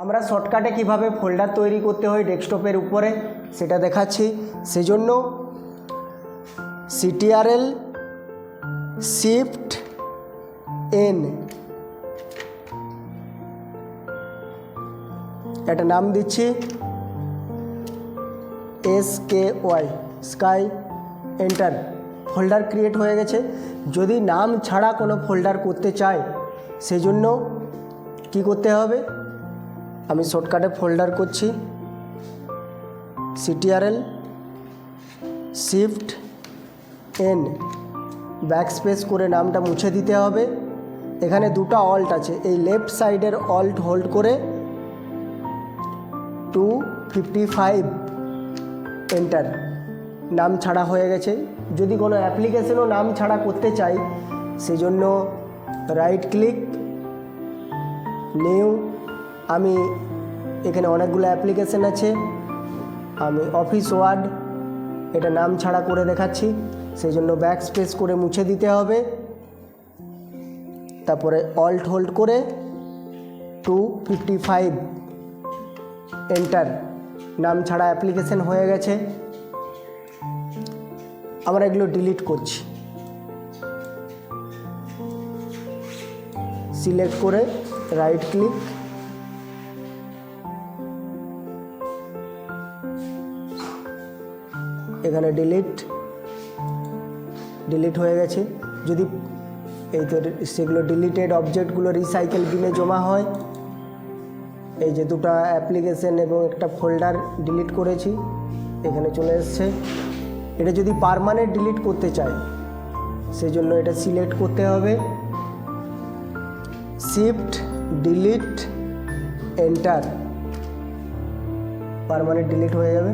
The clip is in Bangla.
আমরা শর্টকাটে কিভাবে ফোল্ডার তৈরি করতে হয় ডেস্কটপের উপরে সেটা দেখাচ্ছি। সেজন্য CTRL Shift N একটা নাম দিচ্ছি SKY sky, enter. Folder create হয়ে গেছে। যদি নাম ছাড়া কোনো ফোল্ডার করতে চাই সেজন্য কি করতে হবে, আমি শর্টকাটে ফোল্ডার করছি, CTRL Shift N ব্যাকস্পেস করে নামটা মুছে দিতে হবে। এখানে দুটো অল্ট আছে, এই লেফট সাইডের অল্ট হোল্ড করে 255 এন্টার। নাম ছাড়া হয়ে গেছে। যদি কোনো অ্যাপ্লিকেশনও নাম ছাড়া করতে চাই সেজন্য রাইট ক্লিক, নিউ। আমি এখানে অনেকগুলো অ্যাপ্লিকেশন আছে, আমি অফিস ওয়ার্ড এটা নাম ছাড়া করে দেখাচ্ছি, সেই জন্য ব্যাক স্পেস করে মুছে দিতে হবে। তারপরে অল্ট হোল্ড করে 255 এন্টার। নাম ছাড়া অ্যাপ্লিকেশন হয়ে গেছে। আমরা এগুলো ডিলিট করছি, সিলেক্ট করে রাইট ক্লিক, এখানে ডিলিট হয়ে গেছে। যদি এই তো সেগুলো ডিলিটেড অবজেক্টগুলো রিসাইকেল বিনে জমা হয়। এই যে দুটো অ্যাপ্লিকেশন এবং একটা ফোল্ডার ডিলিট করেছি, এখানে চলে এসছে। এটা যদি পার্মানেন্ট ডিলিট করতে চাই সেজন্য এটা সিলেক্ট করতে হবে, shift delete enter, permanent delete হয়ে যাবে।